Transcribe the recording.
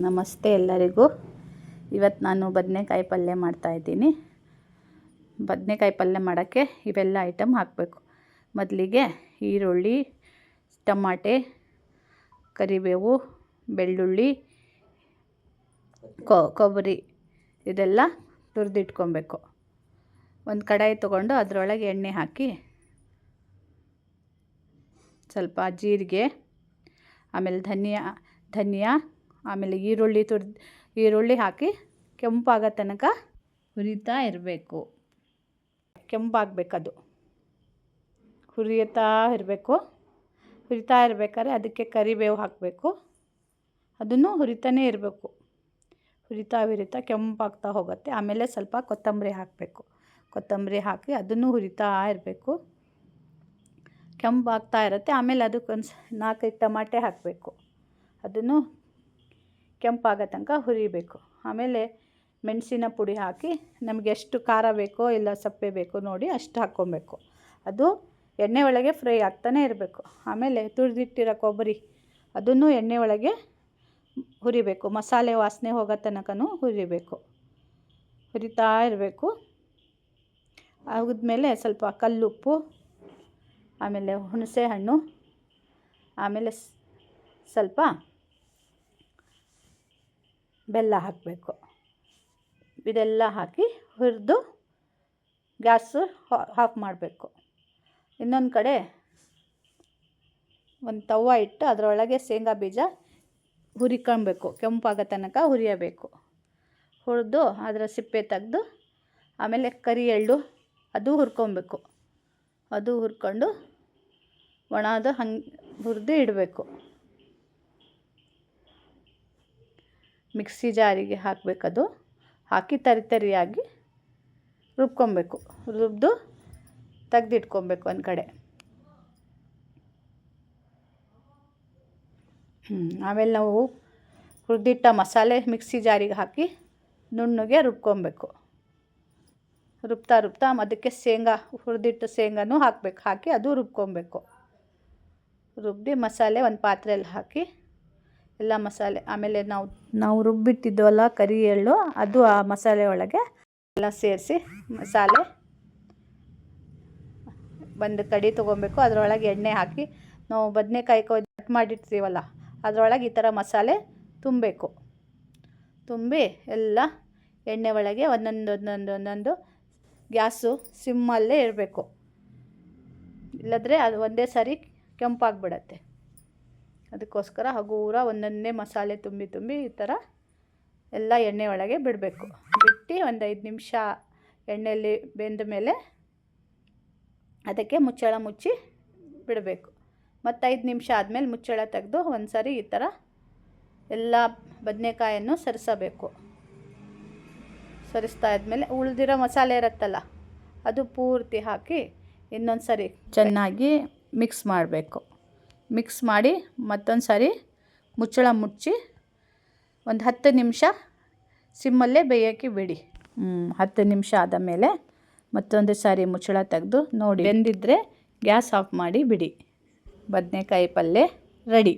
ನಮಸ್ತೆ ಎಲ್ಲರಿಗೂ. ಇವತ್ತು ನಾನು ಬದನೆಕಾಯಿ ಪಲ್ಯ ಮಾಡ್ತಾಯಿದ್ದೀನಿ. ಬದನೆಕಾಯಿ ಪಲ್ಯ ಮಾಡೋಕ್ಕೆ ಇವೆಲ್ಲ ಐಟಮ್ ಹಾಕಬೇಕು. ಮೊದಲಿಗೆ ಈರುಳ್ಳಿ, ಟಮಾಟೆ, ಕರಿಬೇವು, ಬೆಳ್ಳುಳ್ಳಿ, ಕೊಬ್ಬರಿ ಇದೆಲ್ಲ ತುರಿದಿಟ್ಕೊಬೇಕು. ಒಂದು ಕಡಾಯಿ ತೊಗೊಂಡು ಅದರೊಳಗೆ ಎಣ್ಣೆ ಹಾಕಿ ಸ್ವಲ್ಪ ಜೀರಿಗೆ, ಆಮೇಲೆ ಧನಿಯಾ, ಆಮೇಲೆ ಈರುಳ್ಳಿ ಹಾಕಿ ಕೆಂಪಾಗೋ ತನಕ ಹುರಿತಾ ಇರಬೇಕು. ಕೆಂಪಾಗಬೇಕದು, ಹುರಿತಾ ಇರಬೇಕಾದ್ರೆ ಅದಕ್ಕೆ ಕರಿಬೇವು ಹಾಕಬೇಕು. ಅದನ್ನು ಹುರಿತಾನೇ ಇರಬೇಕು. ಹುರಿತಾ ಕೆಂಪಾಗ್ತಾ ಹೋಗುತ್ತೆ. ಆಮೇಲೆ ಸ್ವಲ್ಪ ಕೊತ್ತಂಬರಿ ಹಾಕಬೇಕು. ಕೊತ್ತಂಬರಿ ಹಾಕಿ ಅದನ್ನು ಹುರಿತಾ ಇರಬೇಕು. ಕೆಂಪಾಗ್ತಾ ಇರುತ್ತೆ. ಆಮೇಲೆ ಅದಕ್ಕೊಂದು 4-5 ಟಮಾಟೆ ಹಾಕಬೇಕು. ಅದನ್ನು ಕೆಂಪಾಗೋ ತನಕ ಹುರಿಬೇಕು. ಆಮೇಲೆ ಮೆಣಸಿನ ಪುಡಿ ಹಾಕಿ ನಮಗೆ ಎಷ್ಟು ಖಾರ ಬೇಕೋ ಇಲ್ಲ ಸಪ್ಪೆ ಬೇಕೋ ನೋಡಿ ಅಷ್ಟು ಹಾಕ್ಕೊಬೇಕು. ಅದು ಎಣ್ಣೆ ಒಳಗೆ ಫ್ರೈ ಆಗ್ತಾನೆ ಇರಬೇಕು. ಆಮೇಲೆ ತುರಿದಿಟ್ಟಿರೋ ಕೊಬ್ಬರಿ ಅದನ್ನು ಎಣ್ಣೆ ಒಳಗೆ ಹುರಿಬೇಕು. ಮಸಾಲೆ ವಾಸನೆ ಹೋಗೋ ತನಕನೂ ಹುರಿಬೇಕು. ಹುರಿತಾ ಇರಬೇಕು. ಆಗಿದ್ಮೇಲೆ ಸ್ವಲ್ಪ ಕಲ್ಲುಪ್ಪು, ಆಮೇಲೆ ಹುಣಸೆ ಹಣ್ಣು, ಆಮೇಲೆ ಸ್ವಲ್ಪ ಬೆಲ್ಲ ಹಾಕಬೇಕು. ಇದೆಲ್ಲ ಹಾಕಿ ಹುರಿದು ಗ್ಯಾಸು ಆಫ್ ಮಾಡಬೇಕು. ಇನ್ನೊಂದು ಕಡೆ ಒಂದು ತವ ಇಟ್ಟು ಅದರೊಳಗೆ ಶೇಂಗಾ ಬೀಜ ಹುರಿಕೊಳ್ಬೇಕು. ಕೆಂಪಾಗೋ ತನಕ ಹುರಿಯಬೇಕು. ಹುರಿದು ಅದರ ಸಿಪ್ಪೆ ತೆಗೆದು ಆಮೇಲೆ ಕರಿ ಎಳ್ಳು ಅದು ಹುರ್ಕೊಬೇಕು. ಅದು ಹುರ್ಕೊಂಡು ಒಣದು ಹಂಗೆ ಹುರಿದು ಇಡಬೇಕು. ಮಿಕ್ಸಿ ಜಾರಿಗೆ ಹಾಕಬೇಕದು. ಹಾಕಿ ತರಿಯಾಗಿ ರುಬ್ಕೊಬೇಕು. ರುಬ್ದು ತೆಗೆದಿಟ್ಕೊಬೇಕು ಒಂದು ಕಡೆ. ಆಮೇಲೆ ನಾವು ಹುರಿದಿಟ್ಟ ಮಸಾಲೆ ಮಿಕ್ಸಿ ಜಾರಿಗೆ ಹಾಕಿ ನುಣ್ಣಗೆ ರುಬ್ಕೊಬೇಕು. ರುಬ್ತಾ ಅದಕ್ಕೆ ಹುರಿದಿಟ್ಟು ಶೇಂಗಾನೂ ಹಾಕಬೇಕು. ಹಾಕಿ ಅದು ರುಬ್ಕೊಬೇಕು. ರುಬ್ಬಿ ಮಸಾಲೆ ಒಂದು ಪಾತ್ರೆಯಲ್ಲಿ ಹಾಕಿ ಎಲ್ಲ ಮಸಾಲೆ, ಆಮೇಲೆ ನಾವು ರುಬ್ಬಿಟ್ಟಿದ್ವಲ್ಲ ಕರಿ ಎಳ್ಳು ಅದು ಆ ಮಸಾಲೆ ಒಳಗೆ ಎಲ್ಲ ಸೇರಿಸಿ ಮಸಾಲೆ ಒಂದು ಕಡಿ ತೊಗೊಬೇಕು. ಅದರೊಳಗೆ ಎಣ್ಣೆ ಹಾಕಿ ನಾವು ಬದನೆಕಾಯಿ ಕಟ್ ಮಾಡಿರ್ತೀವಲ್ಲ ಅದರೊಳಗೆ ಈ ಥರ ಮಸಾಲೆ ತುಂಬಬೇಕು. ತುಂಬಿ ಎಲ್ಲ ಎಣ್ಣೆ ಒಳಗೆ ಒಂದೊಂದು ಗ್ಯಾಸು ಸಿಮ್ಮಲ್ಲೇ ಇರಬೇಕು. ಇಲ್ಲದ್ರೆ ಅದು ಒಂದೇ ಸಾರಿ ಕೆಂಪಾಗಿಬಿಡತ್ತೆ. ಅದಕ್ಕೋಸ್ಕರ ಹಗೂರ ಒಂದೊಂದೇ ಮಸಾಲೆ ತುಂಬಿ ಈ ಥರ ಎಲ್ಲ ಎಣ್ಣೆ ಒಳಗೆ ಬಿಡಬೇಕು. ಬಿಟ್ಟು ಒಂದು 5 ನಿಮಿಷ ಎಣ್ಣೆಯಲ್ಲಿ ಬೆಂದ ಮೇಲೆ ಅದಕ್ಕೆ ಮುಚ್ಚಳ ಮುಚ್ಚಿ ಬಿಡಬೇಕು. ಮತ್ತು 5 ನಿಮಿಷ ಆದಮೇಲೆ ಮುಚ್ಚಳ ತೆಗೆದು ಒಂದು ಸಾರಿ ಈ ಥರ ಎಲ್ಲ ಬದನೆಕಾಯನ್ನು ಸರಿಸಬೇಕು. ಸರಿಸ್ತಾ ಇದ್ಮೇಲೆ ಉಳಿದಿರೋ ಮಸಾಲೆ ಇರುತ್ತಲ್ಲ ಅದು ಪೂರ್ತಿ ಹಾಕಿ ಇನ್ನೊಂದು ಸಾರಿ ಚೆನ್ನಾಗಿ ಮಿಕ್ಸ್ ಮಾಡಬೇಕು. ಮಿಕ್ಸ್ ಮಾಡಿ ಮತ್ತೊಂದು ಸಾರಿ ಮುಚ್ಚಳ ಮುಚ್ಚಿ ಒಂದು 10 ನಿಮಿಷ ಸಿಮ್ಮಲ್ಲೇ ಬೇಯೋಕ್ಕೆ ಬಿಡಿ. 10 ನಿಮಿಷ ಆದ ಮೇಲೆ ಮತ್ತೊಂದು ಸಾರಿ ಮುಚ್ಚಳ ತೆಗೆದು ನೋಡಿ ಬೆಂದಿದ್ದರೆ ಗ್ಯಾಸ್ ಆಫ್ ಮಾಡಿ ಬಿಡಿ. ಬದನೆಕಾಯಿ ಪಲ್ಯ ರೆಡಿ.